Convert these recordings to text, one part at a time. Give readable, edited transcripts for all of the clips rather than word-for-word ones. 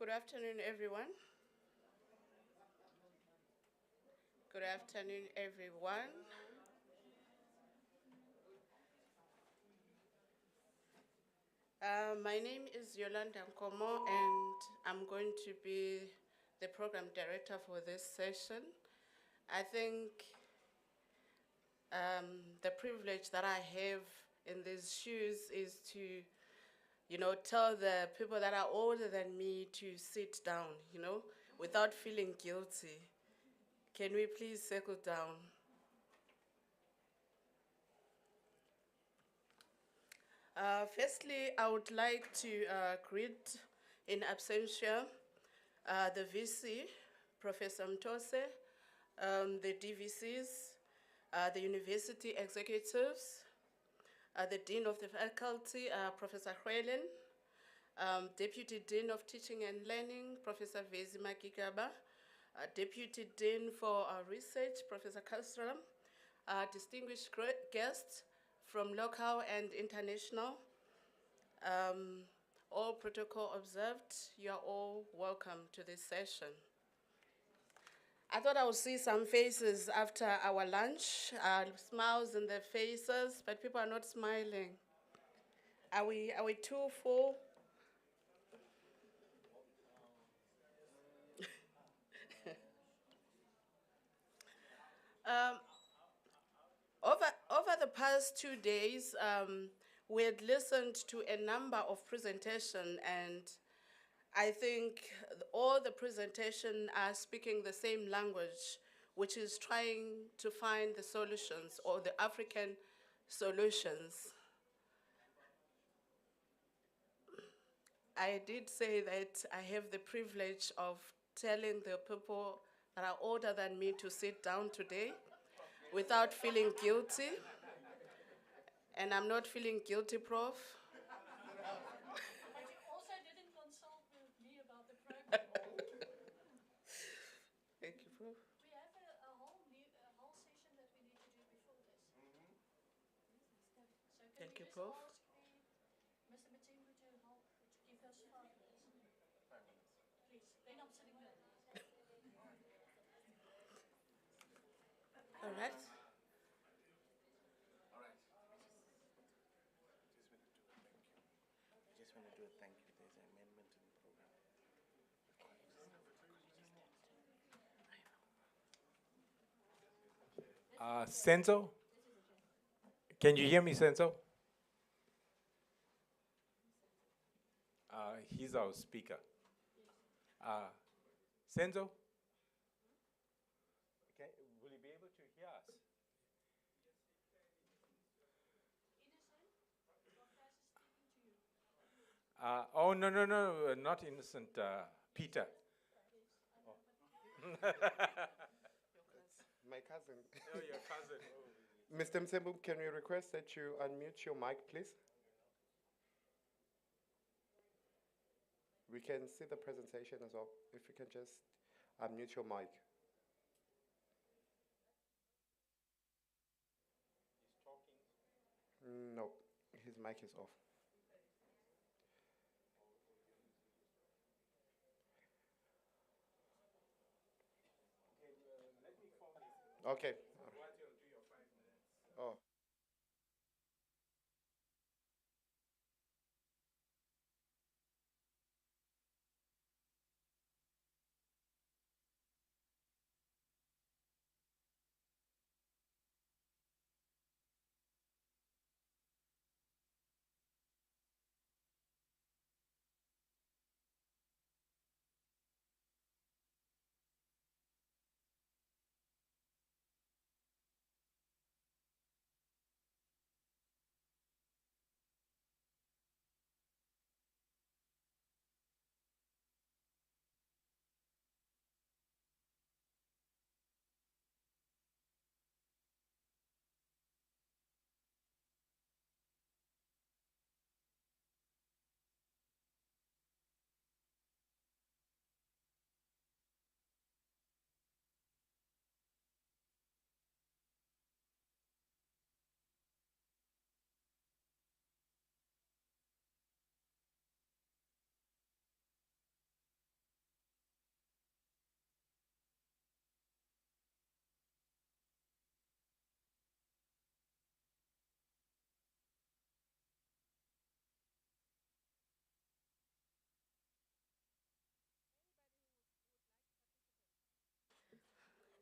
Good afternoon, everyone. Good afternoon, everyone. My name is Yolanda Nkomo, and I'm going to be the program director for this session. I think the privilege that I have in these shoes is to, tell the people that are older than me to sit down, without feeling guilty. Can we please settle down? Firstly, I would like to greet in absentia the VC, Professor Mtose, the DVCs, the university executives, the Dean of the Faculty, Professor Hwelen, Deputy Dean of Teaching and Learning, Professor Vezi Makigaba, Deputy Dean for Research, Professor Kastram, distinguished guests from local and international, um, all protocol observed, you are all welcome to this session. I thought I would see some faces after our lunch, smiles in their faces, but people are not smiling. Are we too full? Um, over the past 2 days, we had listened to a number of presentations, and I think all the presentation are speaking the same language, which is trying to find the solutions or the African solutions. I did say that I have the privilege of telling the people that are older than me to sit down today without feeling guilty. And I'm not feeling guilty, Prof. But you also didn't consult with me about the program. Thank you, Prof. We have a whole session that we need to do before this. So can Thank we you, just Prof. ask Mr. Matimbu to help to give us 5 minutes? 5 minutes. Please. Then I'm sitting down. All right. Just want to do a thank you. There's an amendment in the program. Senzo? Can you hear me, Senzo? He's our speaker. Senzo? Okay, will you be able to hear us? Oh, no, no, no, not innocent, Peter. My cousin. Oh, your cousin. Mr. Msembu, can we request that you unmute your mic, please? We can see the presentation as well. If you can just unmute your mic. He's talking. No, his mic is off. Okay, let me phone him. Okay. What you'll do your 5 minutes. Oh.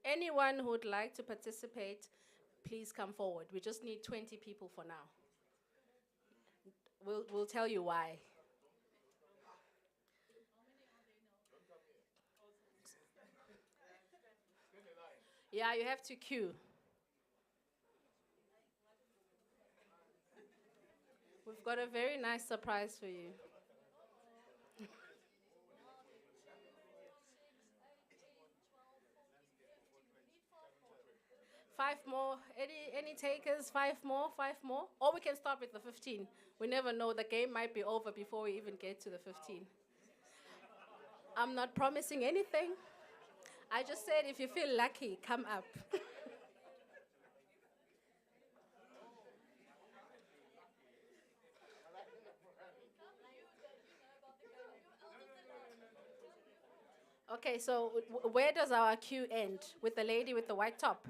Anyone who would like to participate, please come forward. We just need 20 people for now. We'll tell you why. Yeah, you have to queue. We've got a very nice surprise for you. 5 more. Any takers? 5 more? 5 more? Or we can start with the 15. We never know. The game might be over before we even get to the 15. I'm not promising anything. I just said if you feel lucky, come up. Okay, so where does our queue end? With the lady with the white top?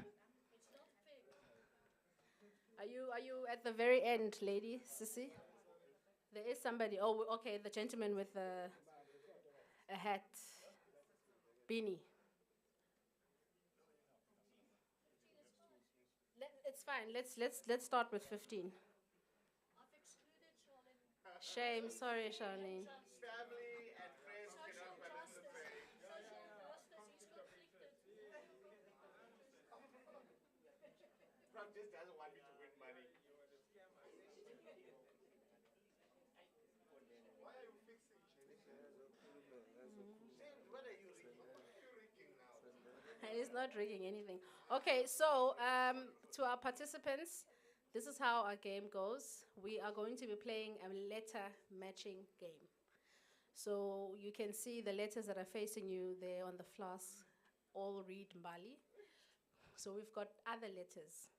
Are you at the very end, lady, Sissy? There is somebody. Oh, okay, the gentleman with a hat, beanie. It's fine. Let's start with 15. Shame. Sorry, Charlene. Family and friends cannot participate. Trump just doesn't want me to win money. Why are you fixing? James, what are you rigging? You're rigging now. He's not rigging anything. Okay, so to our participants, this is how our game goes. We are going to be playing a letter matching game. So you can see the letters that are facing you there on the flask all read Mbali. So we've got other letters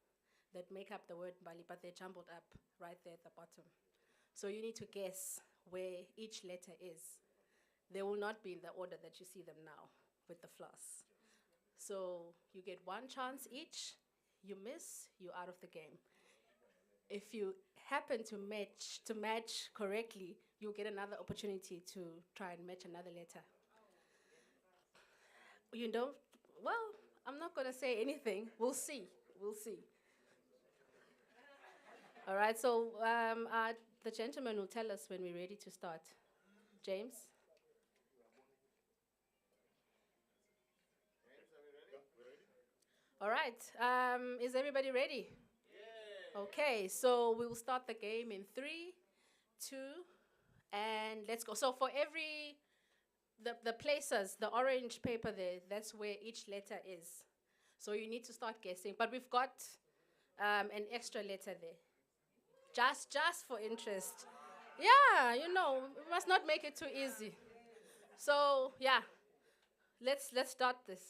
that make up the word Mbali, but they're jumbled up right there at the bottom. So you need to guess where each letter is. They will not be in the order that you see them now with the floss. So you get one chance each. You miss, you're out of the game. If you happen to match correctly, you'll get another opportunity to try and match another letter. You don't, well, I'm not going to say anything. We'll see. We'll see. All right, so the gentleman will tell us when we're ready to start. James? All right, is everybody ready? Yeah. Okay, so we will start the game in 3, 2, and let's go. So for every, the places, the orange paper there, that's where each letter is. So you need to start guessing. But we've got an extra letter there. Just for interest. Yeah, you know, we must not make it too easy. So yeah, let's start this.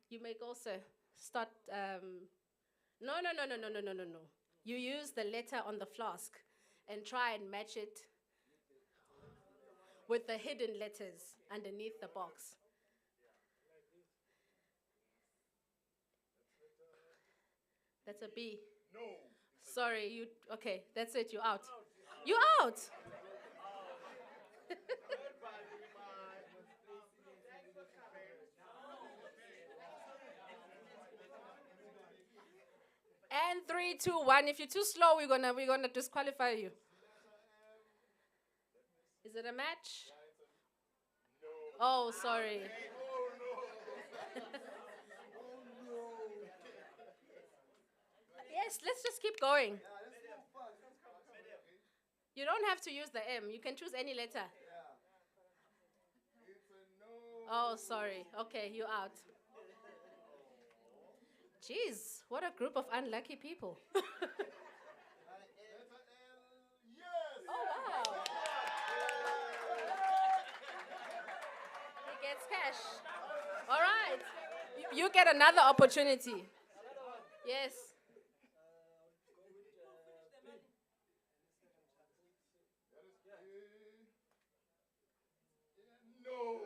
You may also start. No. You use the letter on the flask and try and match it with the hidden letters underneath the box. That's a B. No. Sorry, you, okay, that's it, you're out. You're out! And 3, 2, 1. If you're too slow, we're gonna disqualify you. Is it a match? Oh, sorry. Yes, let's just keep going. You don't have to use the M. You can choose any letter. Oh, sorry. Okay, you're out. Jeez, what a group of unlucky people. Oh, wow. He gets cash. All right. You get another opportunity. Yes. No.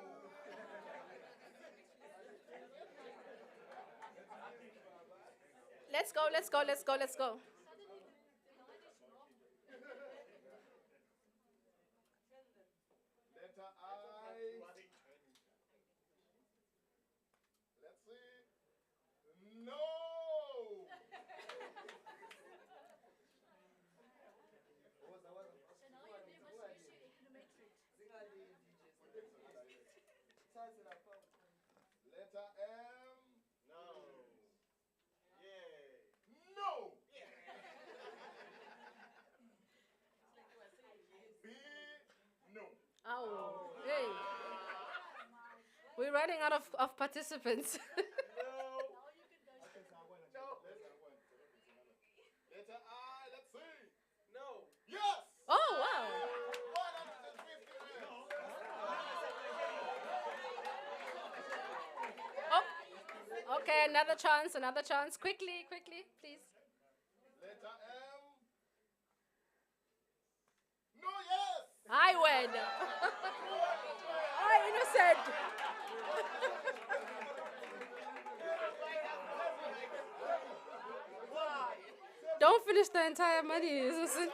Let's go. Letter I. Let's see. running out of participants. Letter I, let's see. No. Yes! Oh, wow. 150 rands. Oh, okay, another chance, another chance. Quickly, quickly, please. Letter M. No, yes! I win. I innocent. Don't finish the entire money, innocent.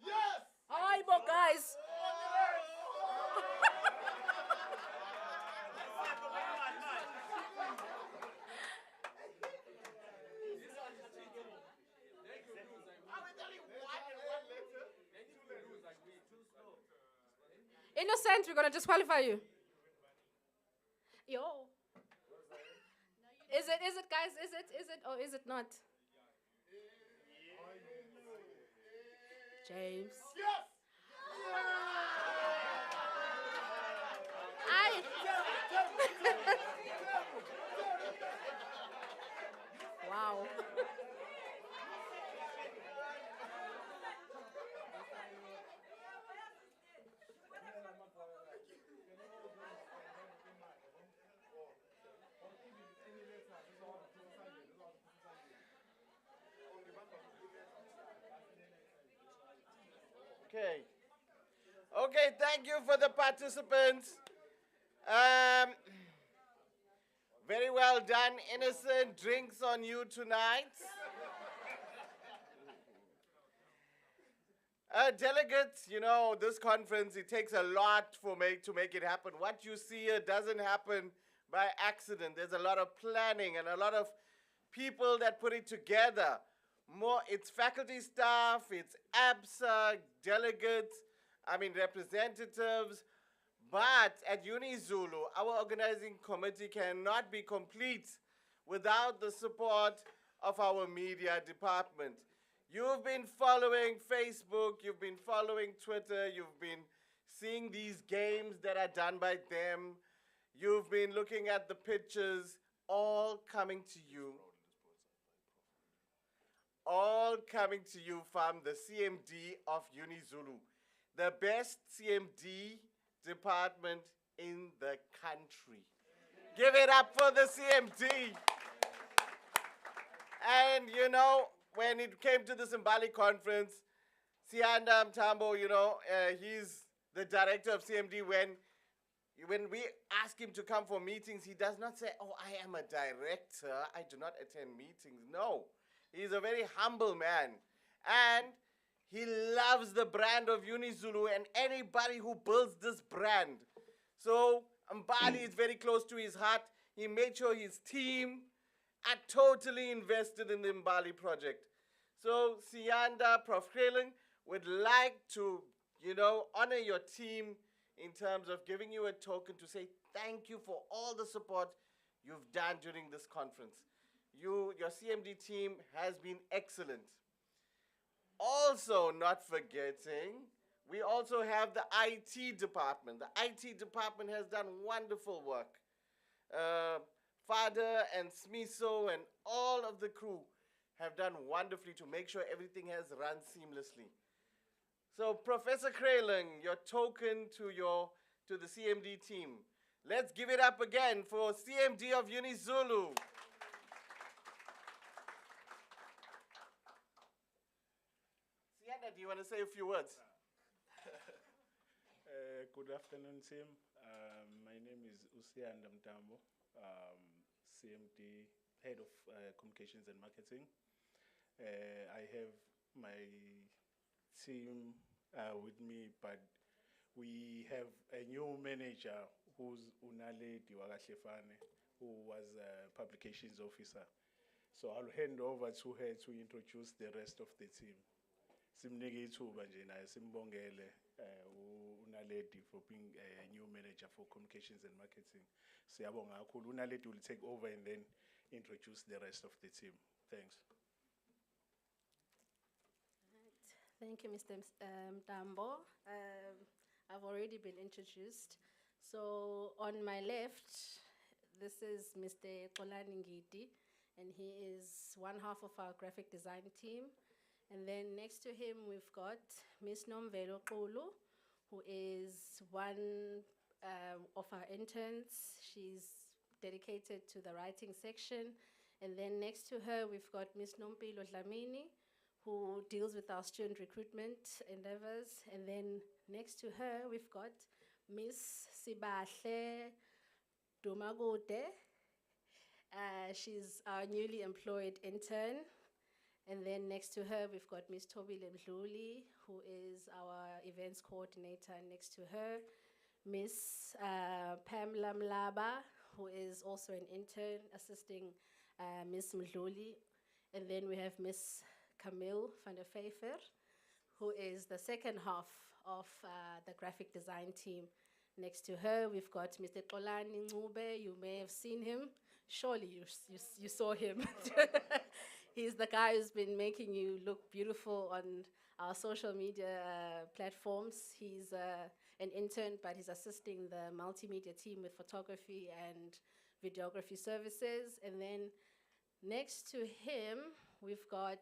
Yes! Hi, guys. Innocent, we're gonna disqualify you. Yo. Is it, guys? Is it, or is it not? James. Yes! I. Wow. Okay. Okay, thank you for the participants. Very well done, innocent. Drinks on you tonight. Delegates, you know, this conference, it takes a lot to make it happen. What you see here doesn't happen by accident. There's a lot of planning and a lot of people that put it together. It's faculty staff, it's ABSA, delegates, representatives. But at UniZulu, our organizing committee cannot be complete without the support of our media department. You've been following Facebook, you've been following Twitter, you've been seeing these games that are done by them. You've been looking at the pictures, all coming to you. All coming to you from the CMD of UniZulu, the best CMD department in the country. Give it up for the CMD. And you know, when it came to this Mbali conference, Sianda Mtambo, he's the director of CMD. When we ask him to come for meetings, he does not say, "Oh, I am a director, I do not attend meetings." No. He's a very humble man. And he loves the brand of UniZulu and anybody who builds this brand. So Mbali is very close to his heart. He made sure his team are totally invested in the Mbali project. So Sianda, Prof. Kreling would like to, honor your team in terms of giving you a token to say thank you for all the support you've done during this conference. Your CMD team has been excellent. Also, not forgetting, we also have the IT department. The IT department has done wonderful work. Father and Smiso and all of the crew have done wonderfully to make sure everything has run seamlessly. So, Professor Kreling, your token to the CMD team. Let's give it up again for CMD of UniZulu. Do you want to say a few words? Good afternoon, team. My name is Usianda Mtambo, CMD, Head of Communications and Marketing. I have my team with me, but we have a new manager who's Unaledi Wagahlefane, who was a publications officer. So I'll hand over to her to introduce the rest of the team. Simnike ithuba nje naye simbongele uNaledi for being a new manager for communications and marketing. Siyabonga kakhulu. uNaledi will take over and then introduce the rest of the team. Thanks. Thank you, Mr. Mtambo. I've already been introduced. So on my left, this is Mr. Xolani Ngidi, and he is one half of our graphic design team. And then next to him, we've got Miss Nomvelo Kulu, who is one of our interns. She's dedicated to the writing section. And then next to her, we've got Miss Nompilo Dlamini, who deals with our student recruitment endeavors. And then next to her, we've got Miss Sibahle Domagode. She's our newly employed intern. And then next to her, we've got Miss Tobile Mdluli, who is our events coordinator. Next to her, Miss Pamela Mlaba, who is also an intern assisting Miss Mdluli. And then we have Miss Camille van der Vijver, who is the second half of the graphic design team. Next to her, we've got Mr. Xolani Ncube. You may have seen him. Surely you saw him. He's the guy who's been making you look beautiful on our social media platforms. He's an intern, but he's assisting the multimedia team with photography and videography services. And then next to him, we've got,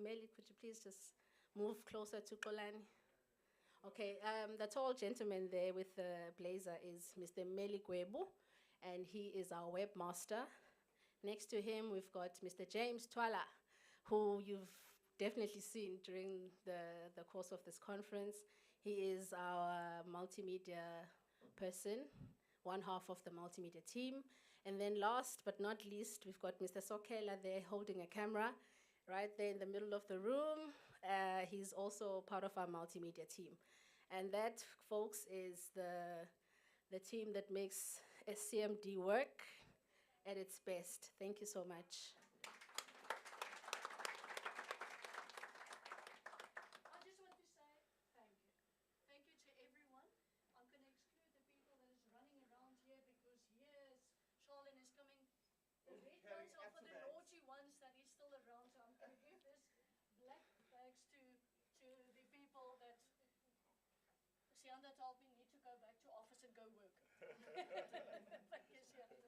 Meli, could you please just move closer to Xolani? Okay, the tall gentleman there with the blazer is Mr. Meli Gwebu, and he is our webmaster. Next to him, we've got Mr. James Twala, who you've definitely seen during the course of this conference. He is our multimedia person, one half of the multimedia team. And then last but not least, we've got Mr. Sokela there holding a camera right there in the middle of the room. He's also part of our multimedia team. And that, folks, is the team that makes SCMD work at its best. Thank you so much. I just want to say thank you. Thank you to everyone. I'm going to exclude the people that is running around here because here's Charlene is coming. The red ones are for the naughty ones that is still around. So I'm going to give this black bags to the people that Sianda told me need to go back to office and go work. Thank you, Sianda.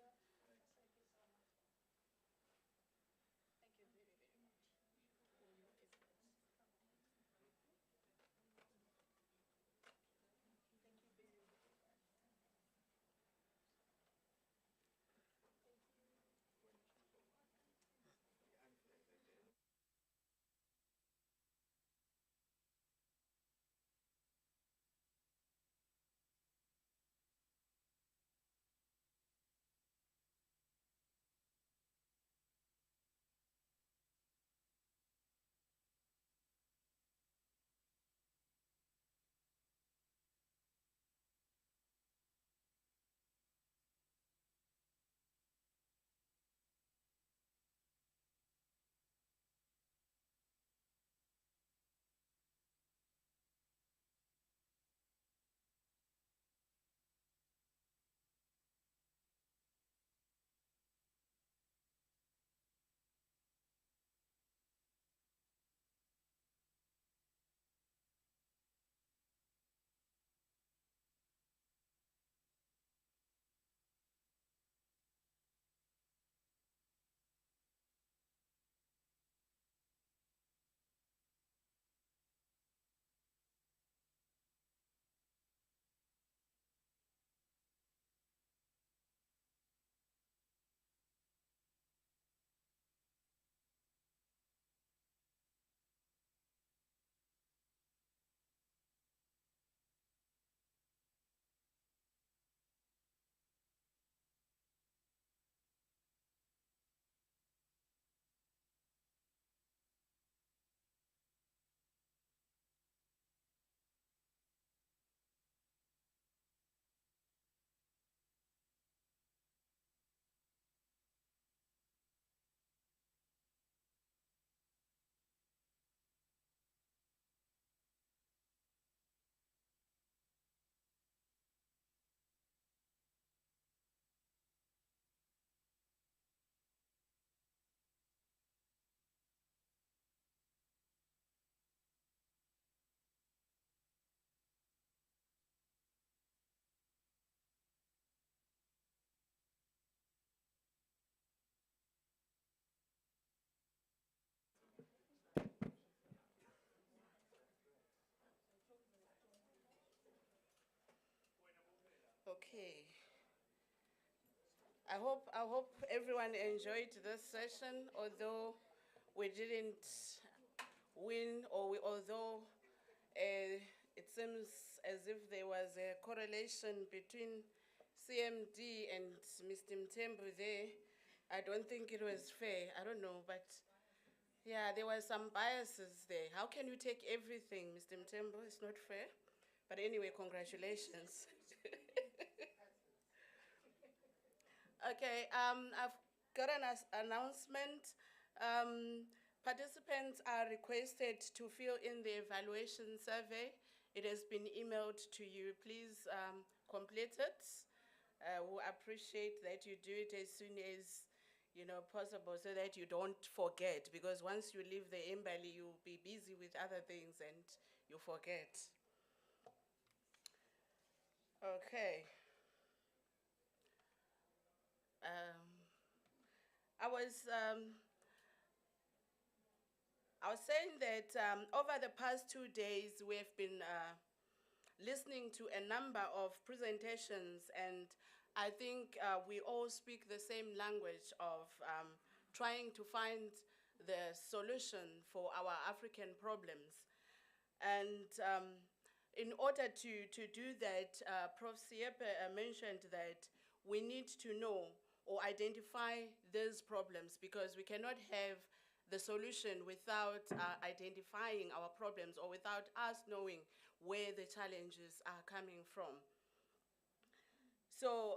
Okay. I hope everyone enjoyed this session, although we didn't win, although it seems as if there was a correlation between CMD and Mr. Mtembu there. I don't think it was fair. I don't know, but yeah, there were some biases there. How can you take everything, Mr. Mtembu? It's not fair. But anyway, congratulations. Okay, I've got an announcement. Participants are requested to fill in the evaluation survey. It has been emailed to you. Please complete it. We appreciate that you do it as soon as possible, so that you don't forget. Because once you leave the Mbali, you'll be busy with other things and you forget. Okay. I was saying that over the past 2 days, we have been listening to a number of presentations, and I think we all speak the same language of trying to find the solution for our African problems. And in order to do that, Prof. Siepe mentioned that we need to know or identify these problems, because we cannot have the solution without identifying our problems, or without us knowing where the challenges are coming from. So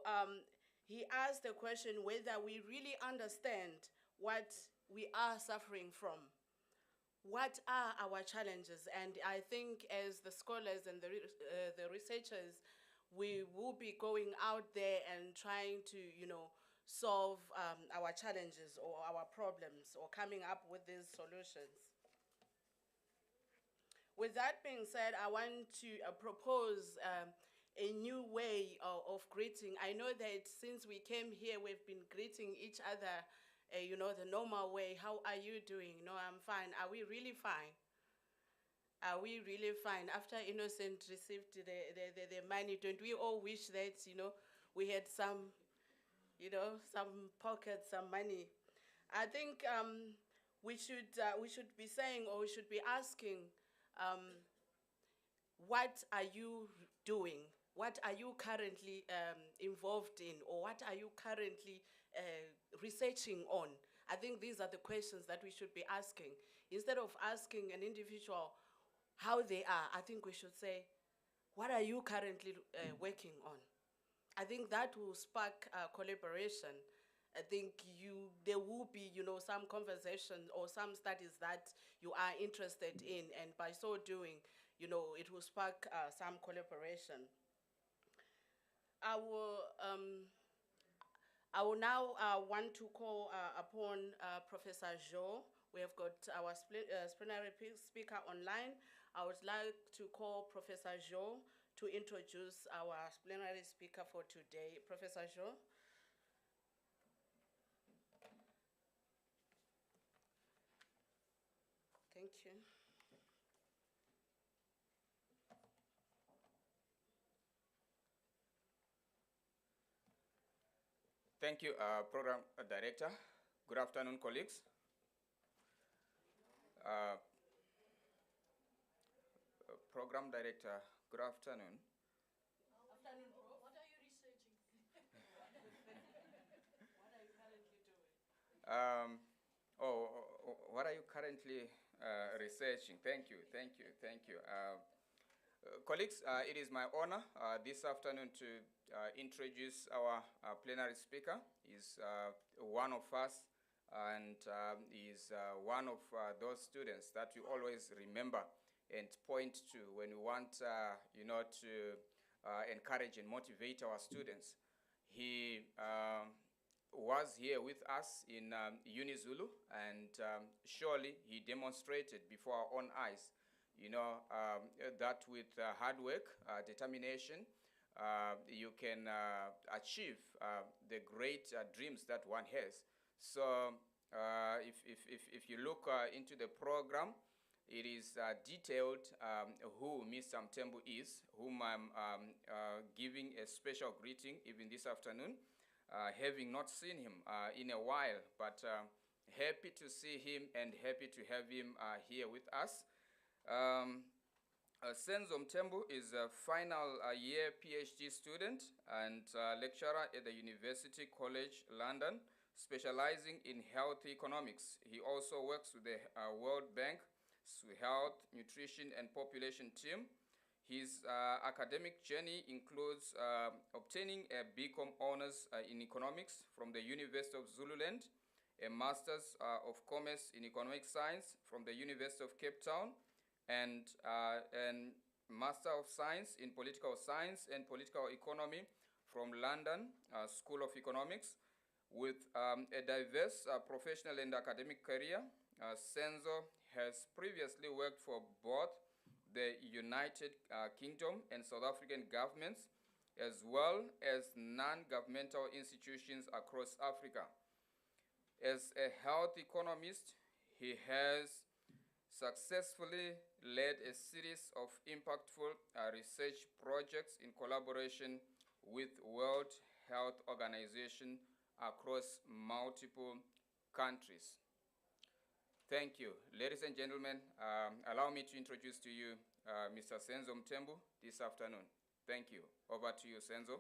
he asked the question whether we really understand what we are suffering from. What are our challenges? And I think as the scholars and the researchers, we will be going out there and trying to, solve our challenges or our problems, or coming up with these solutions. With that being said, I want to propose a new way of greeting. I know that since we came here, we've been greeting each other, the normal way. How are you doing? No, I'm fine. Are we really fine? Are we really fine? After Innocent received the money, don't we all wish that, we had some, some pockets, some money? I think we should be saying, or we should be asking, what are you doing? What are you currently involved in, or what are you currently researching on? I think these are the questions that we should be asking. Instead of asking an individual how they are, I think we should say, what are you currently working on? I think that will spark collaboration. I think there will be, some conversation or some studies that you are interested in, and by so doing, it will spark some collaboration. I will now want to call upon Professor Jo. We have got our plenary speaker online. I would like to call Professor Jo to introduce our plenary speaker for today. Professor Jo. Thank you. Thank you, Program Director. Good afternoon, colleagues. Program Director, good afternoon. Afternoon, Prof. What are you researching? What are you currently doing? What are you currently researching? Thank you. Colleagues, it is my honor this afternoon to introduce our plenary speaker. He's one of us, and is one of those students that we always remember and point to when we want, to encourage and motivate our students. He was here with us in UniZulu, and surely he demonstrated before our own eyes, that with hard work, determination, you can achieve the great dreams that one has. So if you look into the program, it is detailed who Mr. Mtembu is, whom I'm giving a special greeting even this afternoon, having not seen him in a while, but happy to see him and happy to have him here with us. Senzo Mtembu is a final year PhD student and lecturer at the University College London, specializing in health economics. He also works with the World Bank Health, Nutrition and Population team. His academic journey includes obtaining a BCom honors in economics from the University of Zululand, a Master's of Commerce in Economic Science from the University of Cape Town, and Master of Science in Political Science and Political Economy from London School of Economics. With a diverse professional and academic career, Senzo has previously worked for both the United Kingdom and South African governments, as well as non-governmental institutions across Africa. As a health economist, he has successfully led a series of impactful research projects in collaboration with World Health Organization across multiple countries. Thank you. Ladies and gentlemen, allow me to introduce to you Mr. Senzo Mtembu this afternoon. Thank you. Over to you, Senzo.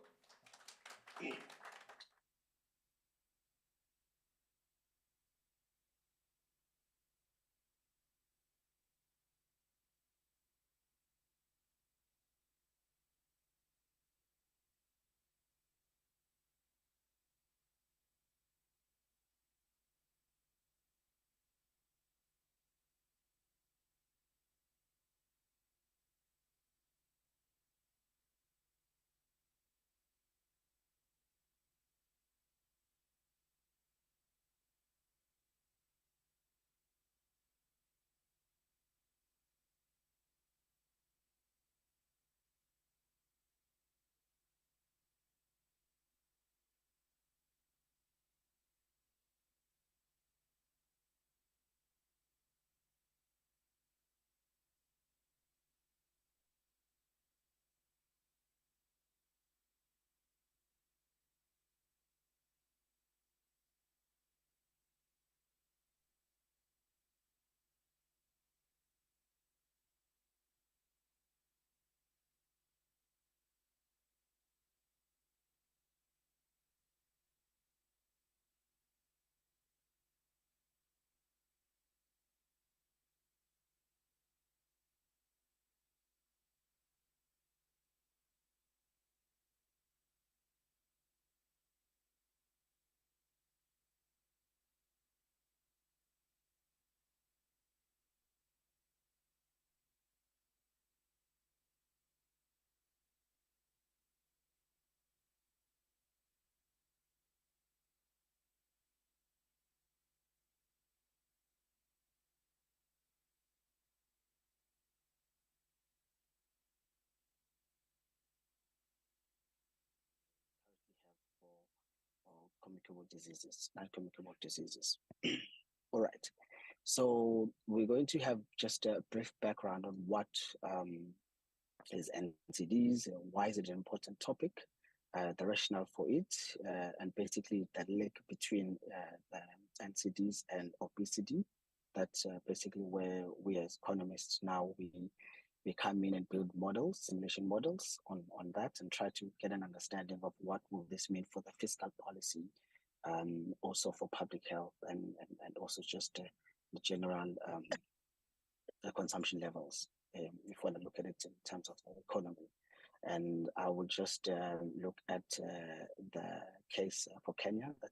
communicable diseases, non-communicable diseases. All right. So we're going to have just a brief background on what is NCDs, why is it an important topic, the rationale for it, and basically the link between the NCDs and obesity. That's basically where we as economists now we come in and build models, simulation models on that, and try to get an understanding of what will this mean for the fiscal policy, also for public health, and also just the general consumption levels, if we want to look at it in terms of the economy. And I will just look at the case for Kenya that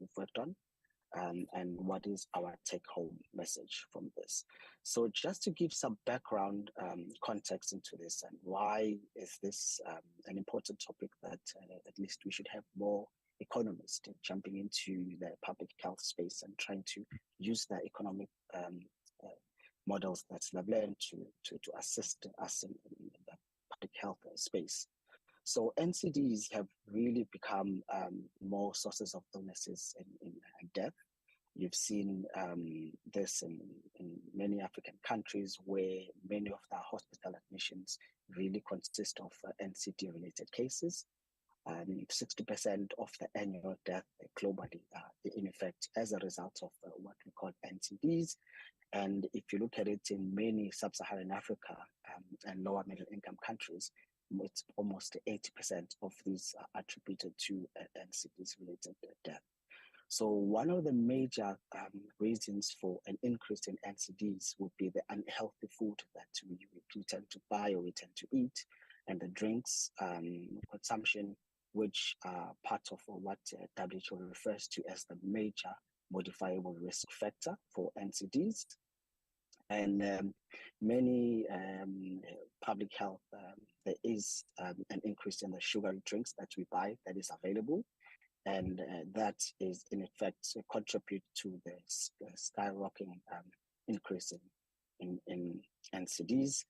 we've worked on, and what is our take-home message from this. So just to give some background context into this, and why is this an important topic that at least we should have more economists jumping into the public health space and trying to use the economic models that they've learned to assist us in the public health space. So NCDs have really become more sources of illnesses and death. You've seen this in many African countries where many of the hospital admissions really consist of NCD-related cases. 60% of the annual death globally are in effect as a result of what we call NCDs. And if you look at it in many sub-Saharan Africa and lower middle income countries, it's almost 80% of these are attributed to NCDs related death. So one of the major reasons for an increase in NCDs would be the unhealthy food that we tend to buy or we tend to eat, and the drinks consumption, which are part of what WHO refers to as the major modifiable risk factor for NCDs. And many public health, there is an increase in the sugary drinks that we buy that is available. And that is in effect contribute to the skyrocketing increase in NCDs.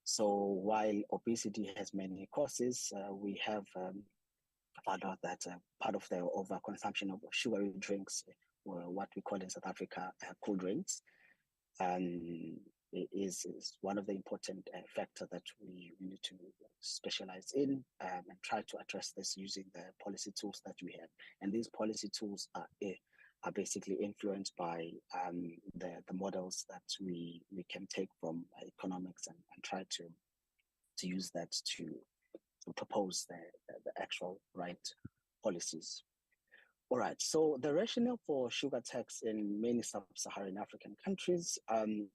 So while obesity has many causes, we have found out that part of the overconsumption of sugary drinks, or what we call in South Africa cool drinks, is one of the important factors that we need to specialize in and try to address this using the policy tools that we have. And these policy tools are basically influenced by the models that we can take from economics and try to use that to propose the actual right policies. All right, so the rationale for sugar tax in many sub-Saharan African countries,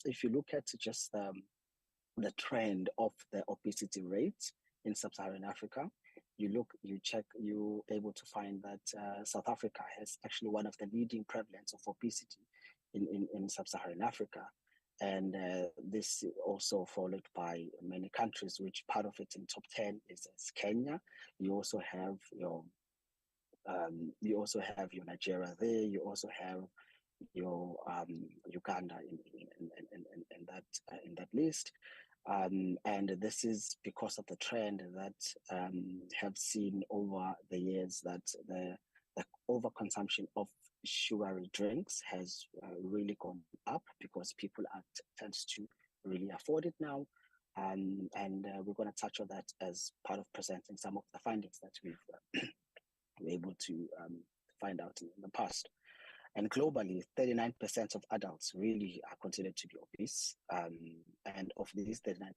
if you look at just the trend of the obesity rate in sub-Saharan Africa, you're able to find that South Africa has actually one of the leading prevalence of obesity in sub-Saharan Africa. And this also followed by many countries, which part of it in top 10 is Kenya. You also have your Nigeria there. You also have your Uganda in that list, and this is because of the trend that have seen over the years that the overconsumption of sugary drinks has really gone up because people tends to really afford it now. And we're going to touch on that as part of presenting some of the findings that we've were able to find out in the past. And globally, 39% of adults really are considered to be obese. And of these 39%,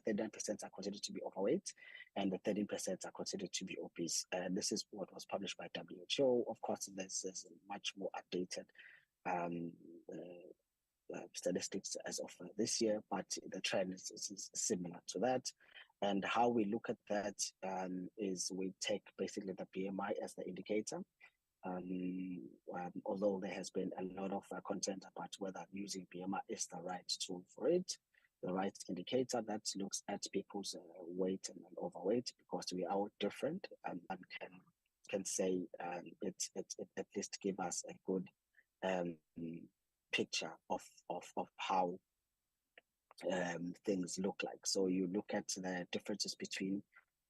39% are considered to be overweight, and the 13% are considered to be obese. And this is what was published by WHO. Of course, this is much more updated statistics as of this year, but the trend is similar to that. And how we look at that is we take basically the BMI as the indicator. Although there has been a lot of content about whether using BMI is the right tool for it, the right indicator that looks at people's weight and overweight, because we are all different, and can say it at least give us a good picture of how things look like. So you look at the differences between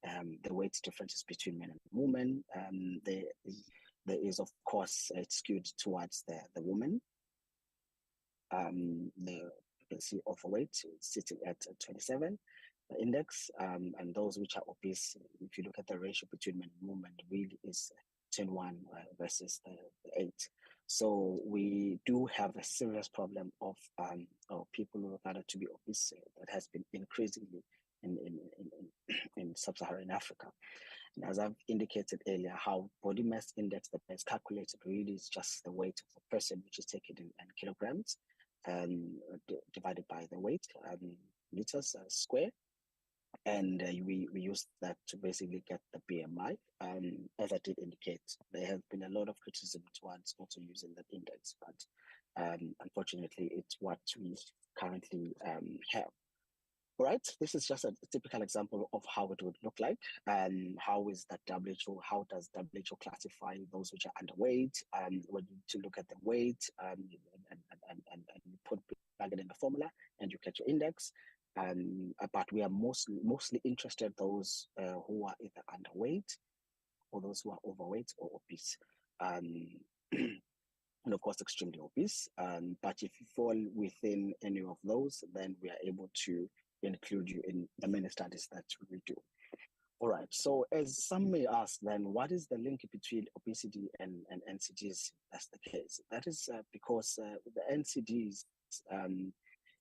the weight differences between men and women. There is, of course, it's skewed towards the woman. You can see overweight sitting at 27 index, and those which are obese, if you look at the ratio between men and women, really is 10-1 versus the 8. So we do have a serious problem of people who are regarded to be obese that has been increasingly in sub-Saharan Africa. And as I've indicated earlier, how body mass index that is calculated really is just the weight of the person, which is taken in kilograms, divided by the weight, meters square. And we use that to basically get the BMI. As I did indicate, there has been a lot of criticism towards also using that index, but unfortunately, it's what we currently have. All right, this is just a typical example of how it would look like. How is that WHO? How does WHO classify those which are underweight? When you look at the weight, and you plug it in the formula, and you get your index. But we are mostly interested those who are either underweight or those who are overweight or obese. and of course extremely obese. But if you fall within any of those, then we are able to include you in the many studies that we do. All right. So as some may ask, then what is the link between obesity and NCDs? That's the case. That is because the NCDs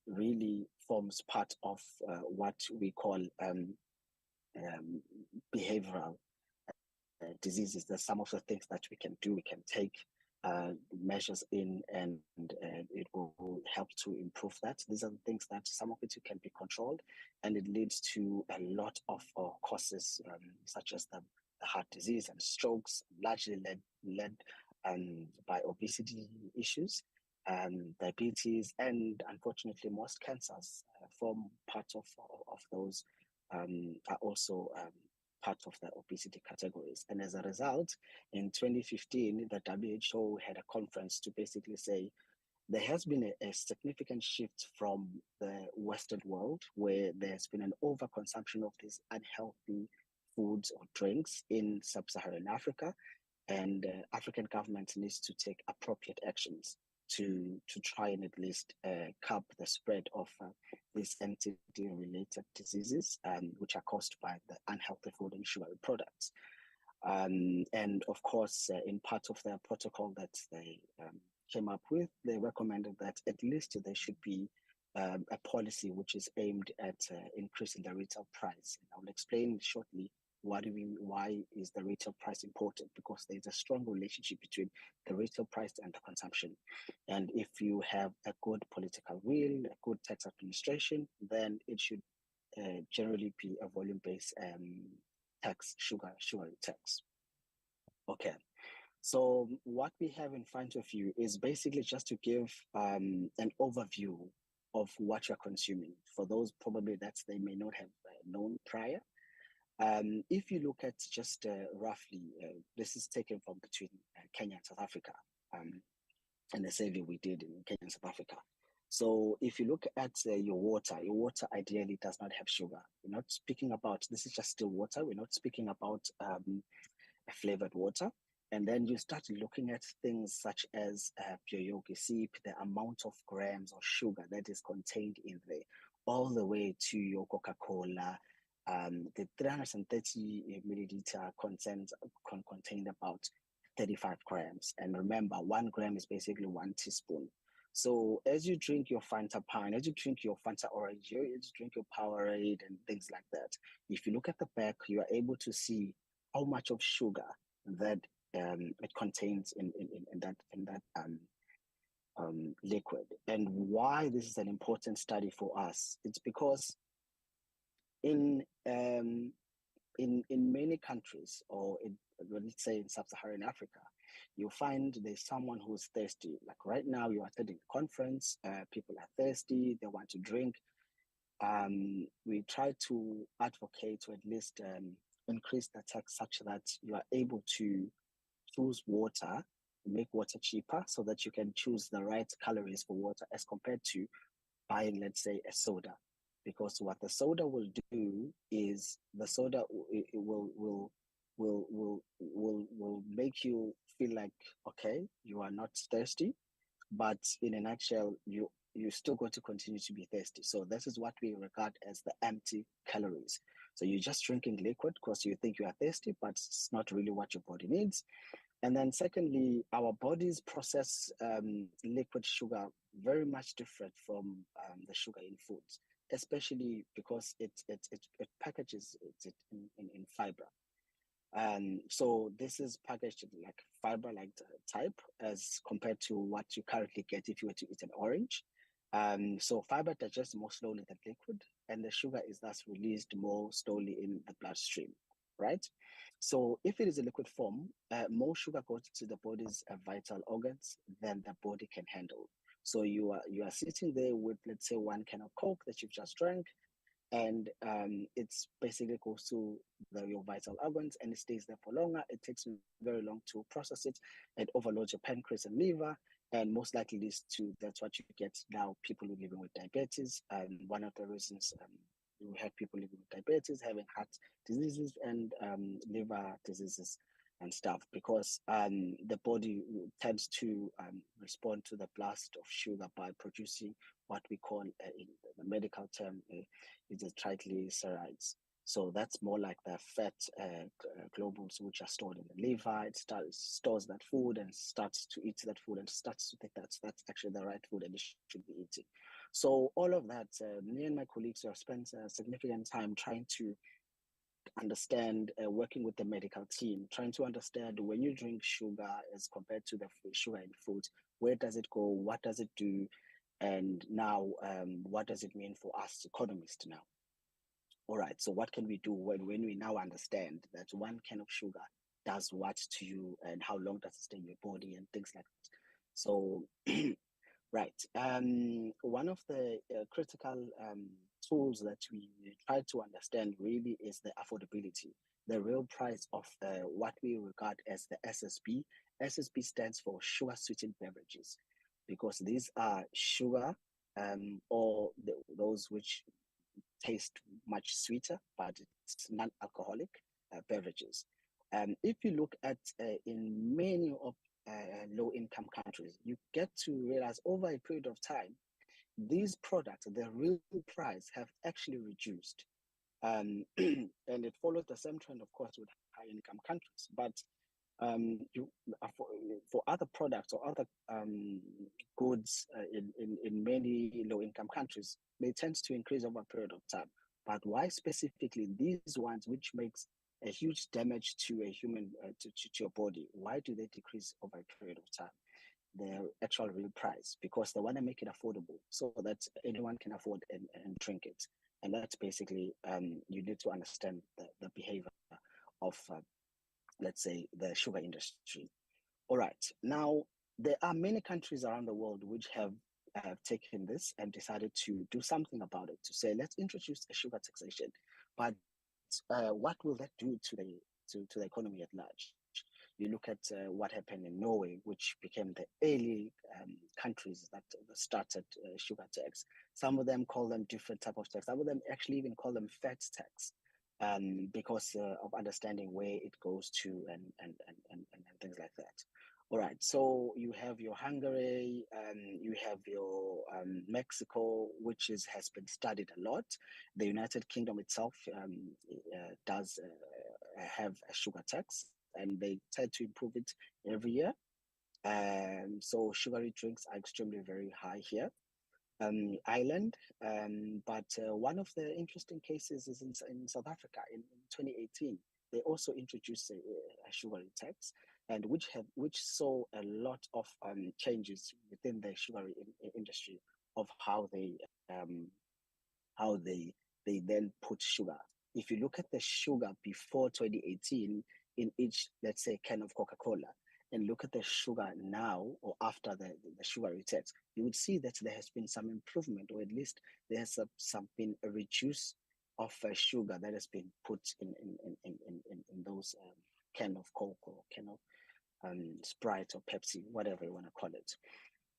really forms part of what we call um, behavioral diseases. There's some of the things that we can do. We can take measures in, and it will help to improve that. These are the things that some of it can be controlled, and it leads to a lot of causes, such as the heart disease and strokes, largely led by obesity issues, diabetes, and unfortunately, most cancers form part of those, are also part of the obesity categories. And as a result, in 2015, the WHO had a conference to basically say there has been a significant shift from the Western world, where there's been an overconsumption of these unhealthy foods or drinks in sub-Saharan Africa, and African governments needs to take appropriate actions to try and at least curb the spread of these NCD-related diseases, which are caused by the unhealthy food and sugary products. And of course, in part of their protocol that they came up with, they recommended that at least there should be a policy which is aimed at increasing the retail price. And I'll explain shortly why is the retail price important, because there's a strong relationship between the retail price and the consumption. And if you have a good political will, a good tax administration, then it should generally be a volume-based tax, sugar tax. Okay. So what we have in front of you is basically just to give an overview of what you're consuming, for those probably that they may not have known prior. If you look at just roughly, this is taken from between Kenya and South Africa, and the survey we did in Kenya and South Africa. So if you look at your water ideally does not have sugar. We're not speaking about, this is just still water. We're not speaking about flavored water. And then you start looking at things such as pure yolk. You see the amount of grams of sugar that is contained in there, all the way to your Coca-Cola. The 330 milliliter contained about 35 grams. And remember, 1 gram is basically 1 teaspoon. So as you drink your Fanta Pine, as you drink your Fanta Orange, as you drink your Powerade and things like that, if you look at the back, you are able to see how much of sugar that it contains in that liquid. And why this is an important study for us, it's because in many countries, or let's say in sub-Saharan Africa, you find there's someone who's thirsty. Like right now, you are attending a conference, people are thirsty, they want to drink. We try to advocate to at least increase the tax such that you are able to choose water, make water cheaper, so that you can choose the right calories for water as compared to buying, let's say, a soda. Because what the soda will do is the soda will make you feel like, okay, you are not thirsty, but in a nutshell, you're still going to continue to be thirsty. So this is what we regard as the empty calories. So you're just drinking liquid because you think you are thirsty, but it's not really what your body needs. And then secondly, our bodies process liquid sugar very much different from the sugar in foods, especially because it packages it in fiber. So this is packaged like fiber-like type as compared to what you currently get if you were to eat an orange. So fiber digests more slowly than liquid, and the sugar is thus released more slowly in the bloodstream, right? So if it is a liquid form, more sugar goes to the body's vital organs than the body can handle. So you are sitting there with, let's say, 1 can of Coke that you've just drank, and it's basically goes to your vital organs and it stays there for longer. It takes very long to process it. It overloads your pancreas and liver, and most likely leads to, that's what you get now, people living with diabetes. One of the reasons you have people living with diabetes, having heart diseases and liver diseases. and stuff, because the body tends to respond to the blast of sugar by producing what we call, in the medical term, is the triglycerides. So that's more like the fat globules which are stored in the liver. It stores that food and starts to eat that food and starts to think that's actually the right food and it should be eating. So all of that, me and my colleagues have spent significant time trying to understand, working with the medical team, trying to understand when you drink sugar as compared to the sugar in food, where does it go, what does it do, and now what does it mean for us economists now? All right, so what can we do when we now understand that one can of sugar does what to you and how long does it stay in your body and things like that? So right. One of the critical tools that we try to understand really is the affordability, the real price of what we regard as the SSB. SSB stands for sugar sweetened beverages, because these are sugar, or those which taste much sweeter, but it's non-alcoholic beverages. If you look at in many of low-income countries, you get to realize over a period of time, these products, their real price have actually reduced. And it follows the same trend, of course, with high-income countries. But you, for other products or other goods in many low-income countries, they tend to increase over a period of time. But why specifically these ones, which makes a huge damage to a human, to your body, why do they decrease over a period of time? Their actual real price, because they want to make it affordable so that anyone can afford and drink it. And that's basically, you need to understand the behavior of, let's say, the sugar industry. All right, now there are many countries around the world which have taken this and decided to do something about it, to say, let's introduce a sugar taxation. But what will that do to the economy at large? You look at what happened in Norway, which became the early countries that started sugar tax. Some of them call them different type of tax. Some of them actually even call them fat tax, because of understanding where it goes to and things like that. All right, so you have your Hungary, you have your Mexico, which has been studied a lot. The United Kingdom itself does have a sugar tax, and they tend to improve it every year. So sugary drinks are extremely very high here. Ireland, but one of the interesting cases is in South Africa in 2018. They also introduced a sugary tax, and which saw a lot of changes within the sugary industry, of how they then put sugar. If you look at the sugar before 2018 in each, let's say, can of Coca-Cola, and look at the sugar now or after the sugary tax, you would see that there has been some improvement, or at least there has been a reduce of sugar that has been put in those can of Coke or can of Sprite or Pepsi, whatever you want to call it.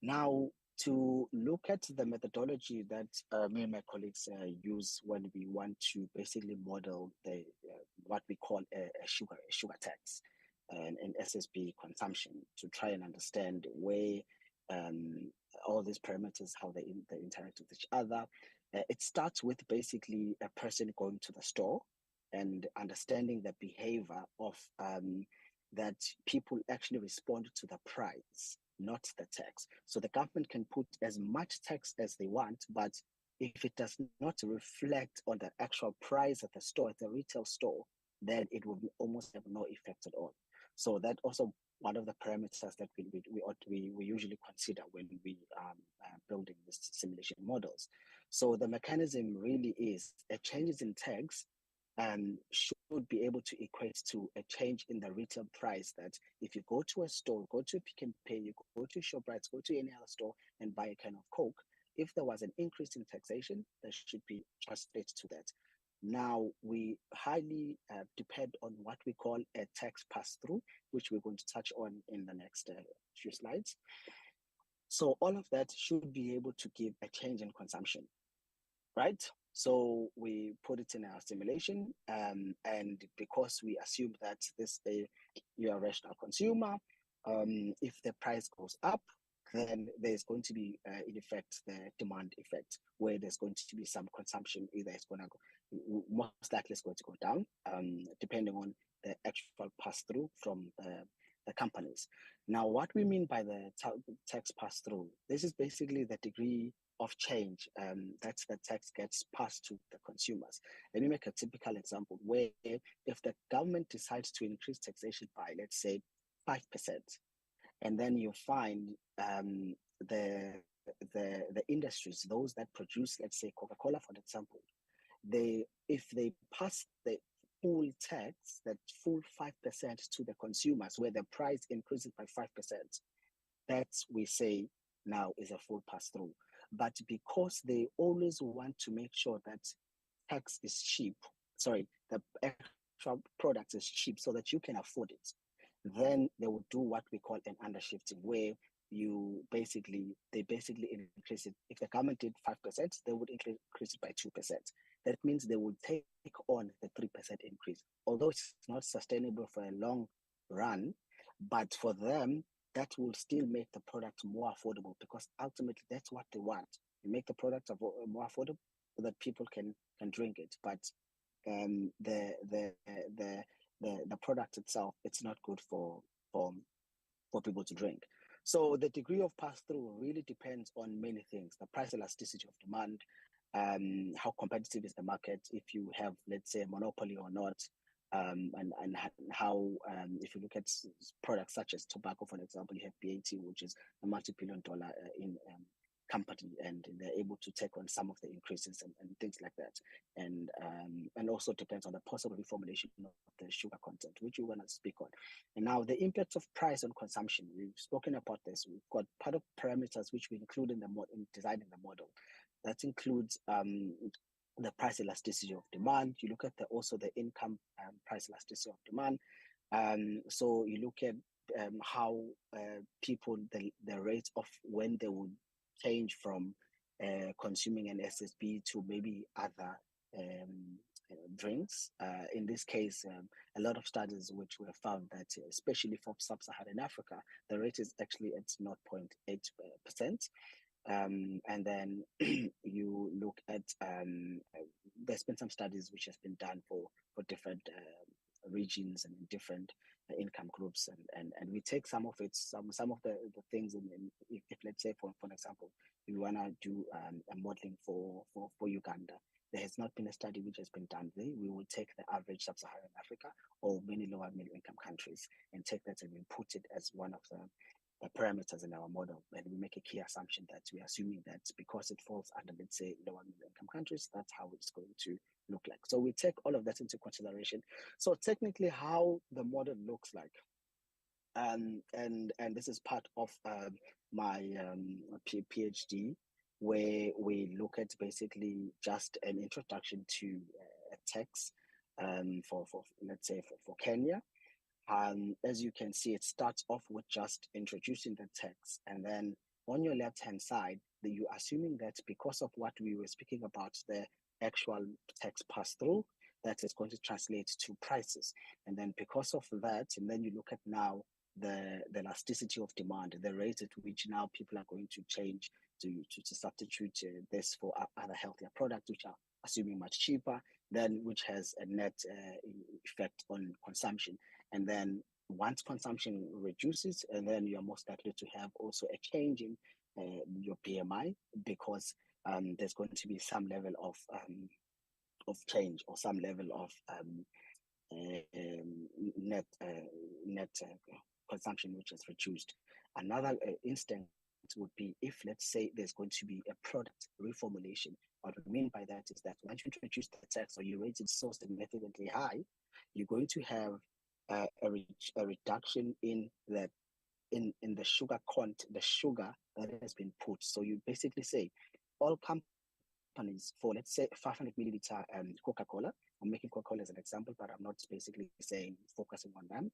Now, to look at the methodology that me and my colleagues use when we want to basically model the what we call a sugar tax and SSB consumption, to try and understand where all these parameters, how they interact with each other. It starts with basically a person going to the store and understanding the behavior of that people actually respond to the price, not the tax. So the government can put as much tax as they want, but if it does not reflect on the actual price at the store, at the retail store, then it will almost have no effect at all. So that also one of the parameters that we usually consider when we building these simulation models. So the mechanism really is a changes in tax should be able to equate to a change in the retail price. That if you go to a store, go to Pick and Pay, you go to ShopRite, go to any other store and buy a can of Coke, if there was an increase in taxation, that should be translated to that. Now, we highly depend on what we call a tax pass-through, which we're going to touch on in the next few slides. So all of that should be able to give a change in consumption, right? So we put it in our simulation, and because we assume that you're a rational consumer, if the price goes up, then there's going to be, in effect, the demand effect, where there's going to be some consumption. Either it's going to go, most likely it's going to go down, depending on the actual pass-through from the companies. Now, what we mean by the tax pass-through, this is basically the degree of change that the tax gets passed to the consumers. Let me make a typical example where if the government decides to increase taxation by, let's say, 5%, and then you find the the industries, those that produce, let's say, Coca-Cola, for example, if they pass the full tax, that full 5% to the consumers, where the price increases by 5%, that we say now is a full pass through. But because they always want to make sure that tax is cheap, the actual product is cheap so that you can afford it, then they would do what we call an undershifting, where they basically increase it. If the government did 5%, they would increase it by 2%. That means they would take on the 3% increase. Although it's not sustainable for a long run, but for them, that will still make the product more affordable, because ultimately that's what they want. You make the product more affordable so that people can drink it. But the product itself, it's not good for people to drink. So the degree of pass-through really depends on many things: the price elasticity of demand, how competitive is the market, if you have, let's say, a monopoly or not, and how, if you look at products such as tobacco, for example, you have BAT, which is a multi-billion-dollar in company, and they're able to take on some of the increases and things like that. And also depends on the possible reformulation of the sugar content, which we want to speak on. And now the impact of price on consumption, we've spoken about this. We've got part of parameters which we include in designing the model. That includes the price elasticity of demand. You look at also the income price elasticity of demand. So you look at how people, the rate of when they would change from consuming an SSB to maybe other drinks. In this case, a lot of studies which were found that, especially for sub-Saharan Africa, the rate is actually at 0.8%. And then you look at, there's been some studies which has been done for different regions and different income groups, and we take some of the things, if let's say, for example, we want to do a modeling for Uganda. There has not been a study which has been done there. We will take the average sub-Saharan Africa or many lower middle income countries and take that and we put it as one of the parameters in our model, and we make a key assumption that we're assuming that because it falls under, let's say, lower middle income countries, that's how it's going to look like. So we take all of that into consideration. So technically, how the model looks like, and this is part of my PhD, where we look at basically just an introduction to a tax for let's say for Kenya. As you can see, it starts off with just introducing the tax, and then on your left-hand side, you're assuming that because of what we were speaking about, the actual tax pass-through, that is going to translate to prices. And then because of that, and then you look at now the elasticity of demand, the rate at which now people are going to change to substitute this for other healthier products, which are assuming much cheaper, then which has a net effect on consumption. And then once consumption reduces, and then you're most likely to have also a change in your PMI, because there's going to be some level of change or some level of net consumption which is reduced. Another instance would be if, let's say, there's going to be a product reformulation. What we mean by that is that once you introduce the tax or you rate it so significantly high, you're going to have a reduction in the sugar the sugar that has been put. So you basically say all companies for, let's say, 500 milliliter Coca-Cola. I'm making Coca-Cola as an example, but I'm not basically saying focusing on them.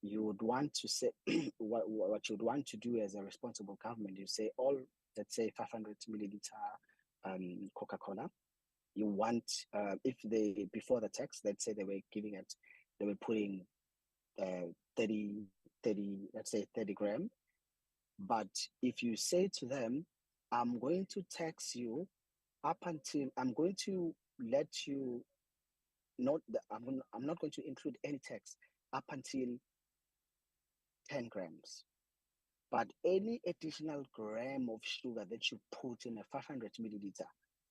You would want to say what you would want to do as a responsible government. You say all, let's say, 500 milliliter Coca-Cola. You want, if they, before the tax, let's say they were putting 30, 30, let's say 30 gram. But if you say to them, I'm going to tax you up until, I'm going to let you not, I'm not going to include any tax up until 10 grams. But any additional gram of sugar that you put in a 500 milliliter,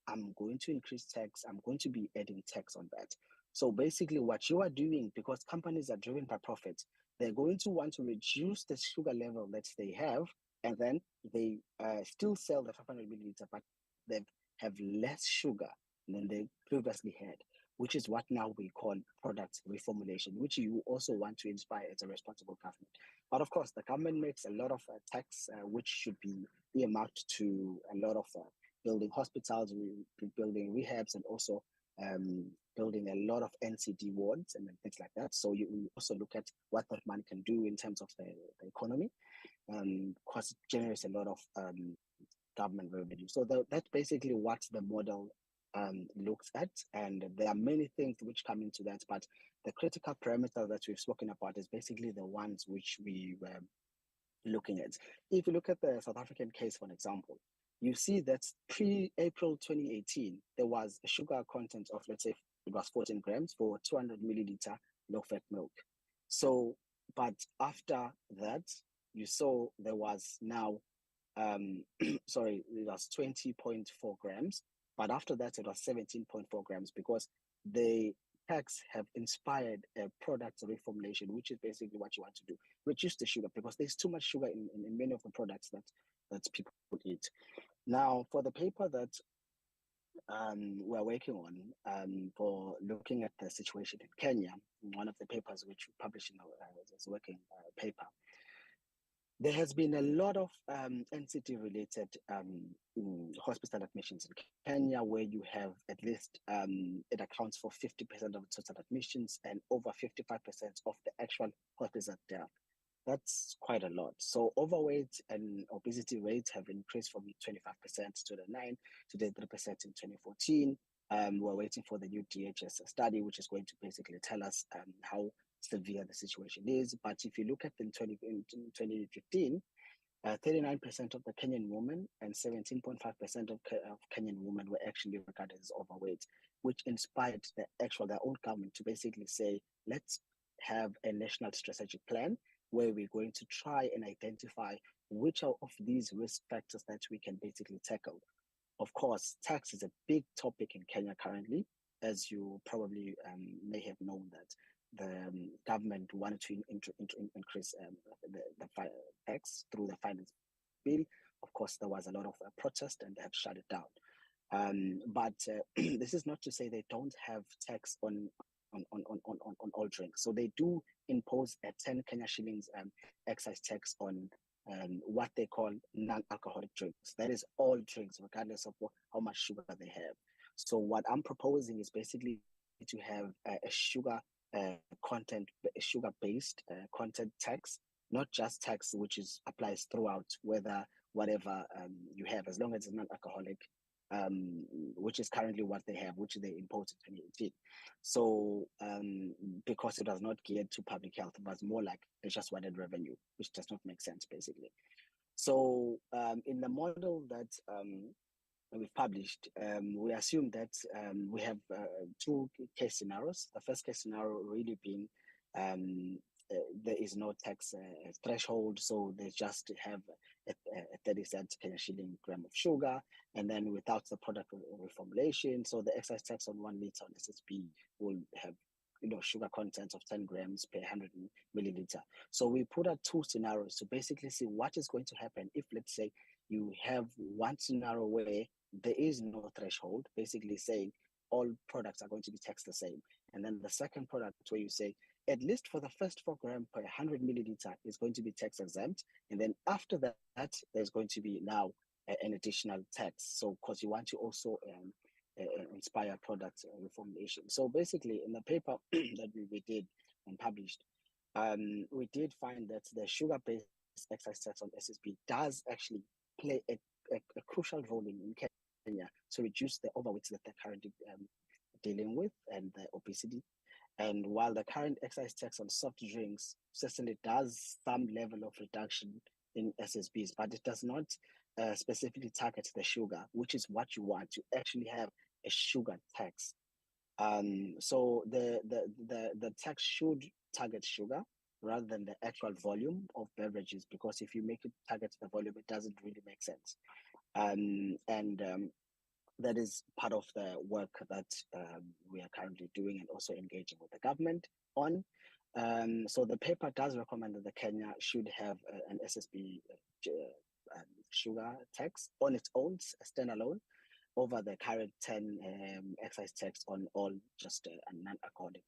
I'm going to increase tax. I'm going to be adding tax on that. So basically, what you are doing, because companies are driven by profits, they're going to want to reduce the sugar level that they have, and then they still sell the 500 milliliter, but they have less sugar than they previously had, which is what now we call product reformulation, which you also want to inspire as a responsible government. But of course, the government makes a lot of tax, which should be earmarked to a lot of building hospitals, building rehabs, and also building a lot of NCD wards and things like that. So you also look at what that money can do in terms of the economy, because it generates a lot of government revenue. So that's basically what the model looks at, and there are many things which come into that, but the critical parameter that we've spoken about is basically the ones which we were looking at. If you look at the South African case, for example, you see that pre-April 2018, there was a sugar content of, let's say, it was 14 grams for 200 milliliter low-fat milk. So, but after that, you saw there was now, sorry, it was 20.4 grams, but after that, it was 17.4 grams because the tax have inspired a product reformulation, which is basically what you want to do. Reduce the sugar because there's too much sugar in many of the products that people eat. Now, for the paper that we're working on for looking at the situation in Kenya, one of the papers which we published in this working paper, there has been a lot of NCT-related hospital admissions in Kenya, where you have at least, it accounts for 50% of total admissions and over 55% of the actual hospital death. That's quite a lot. So overweight and obesity rates have increased from 25% to the 9 to the 3% in 2014. We're waiting for the new DHS study, which is going to basically tell us how severe the situation is. But if you look at in 2015, 39% of the Kenyan women and 17.5% of Kenyan women were actually regarded as overweight, which inspired their own government to basically say, let's have a national strategic plan where we're going to try and identify which of these risk factors that we can basically tackle. Of course, tax is a big topic in Kenya currently, as you probably may have known that the government wanted to increase the tax through the finance bill. Of course, there was a lot of protest and they have shut it down. But this is not to say they don't have tax on all drinks. So they do impose a 10 Kenya shillings excise tax on what they call non-alcoholic drinks. That is all drinks, regardless of how much sugar they have. So what I'm proposing is basically to have a sugar content, a sugar-based content tax, not just tax which applies throughout, whatever you have, as long as it's non-alcoholic, which is currently what they have, which they imposed in 2018. So because it was not geared to public health, it was more like they just wanted revenue, which does not make sense, basically. So in the model that we've published, we assume that we have two case scenarios. The first case scenario really being there is no tax threshold, so they just have a 30-cent Kenya shilling gram of sugar, and then without the product reformulation, so the excise tax on 1 liter on SSB will have sugar content of 10 grams per 100 milliliter. So we put out two scenarios to basically see what is going to happen if, let's say, you have one scenario where there is no threshold, basically saying all products are going to be taxed the same. And then the second product where you say, at least for the first 4 grams per 100 milliliter is going to be tax exempt. And then after that, there's going to be now an additional tax. So because you want to also inspire product reformulation. So basically in the paper that we did and published, we did find that the sugar-based excise tax on SSB does actually play a crucial role in to reduce the overweight that they're currently dealing with and the obesity. And while the current excise tax on soft drinks certainly does some level of reduction in SSBs, but it does not specifically target the sugar, which is what you want to actually have a sugar tax. So the tax should target sugar rather than the actual volume of beverages, because if you make it target the volume, it doesn't really make sense. And that is part of the work that we are currently doing and also engaging with the government on. So the paper does recommend that the Kenya should have an SSB sugar tax on its own, standalone, over the current 10 excise tax on all just non-alcoholic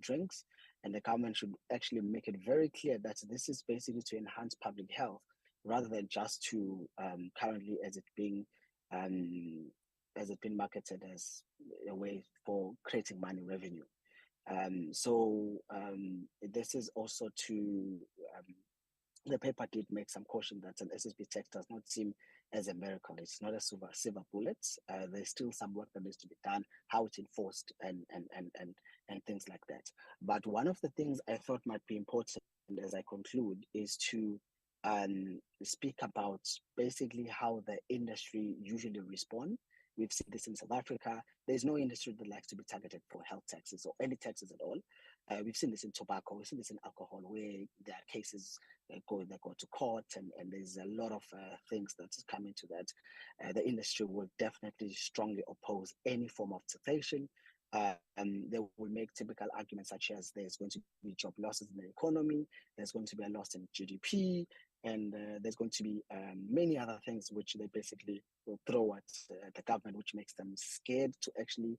drinks. And the government should actually make it very clear that this is basically to enhance public health rather than just to currently as it's being marketed as a way for creating money revenue. This is also to the paper did make some caution that an SSB tax does not seem as a miracle. It's not a silver bullet. There's still some work that needs to be done, how it's enforced and things like that. But one of the things I thought might be important as I conclude is to speak about basically how the industry usually respond. We've seen this in South Africa. There's no industry that likes to be targeted for health taxes or any taxes at all. We've seen this in tobacco. We've seen this in alcohol, where there are cases that go to court, and there's a lot of things that is coming to that. The industry will definitely strongly oppose any form of taxation. They will make typical arguments such as there's going to be job losses in the economy, there's going to be a loss in GDP, and there's going to be many other things which they basically will throw at the government, which makes them scared to actually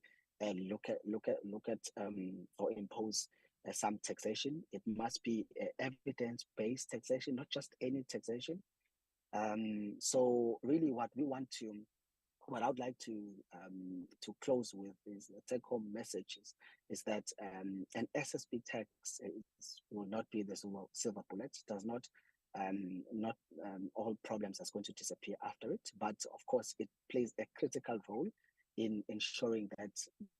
look at or impose some taxation. It must be evidence-based taxation, not just any taxation. So really, what I would like to close with is the take-home message is that an SSB tax will not be the silver bullet. It does not all problems are going to disappear after it, but of course it plays a critical role in ensuring that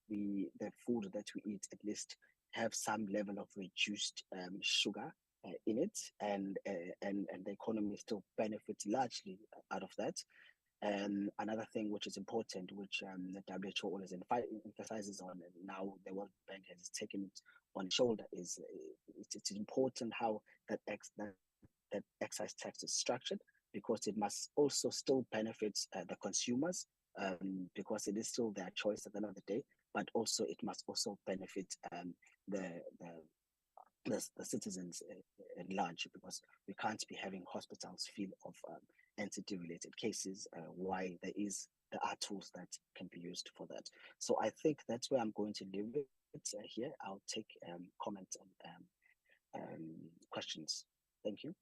the food that we eat at least have some level of reduced sugar in it, and the economy still benefits largely out of that. And another thing which is important, which the WHO always emphasizes on, and now the World Bank has taken it on shoulder, is it's important how that excise tax is structured, because it must also still benefit the consumers, because it is still their choice at the end of the day, but also it must also benefit the citizens at large, because we can't be having hospitals full of entity-related cases, why there are tools that can be used for that. So I think that's where I'm going to leave it here. I'll take comments and questions. Thank you.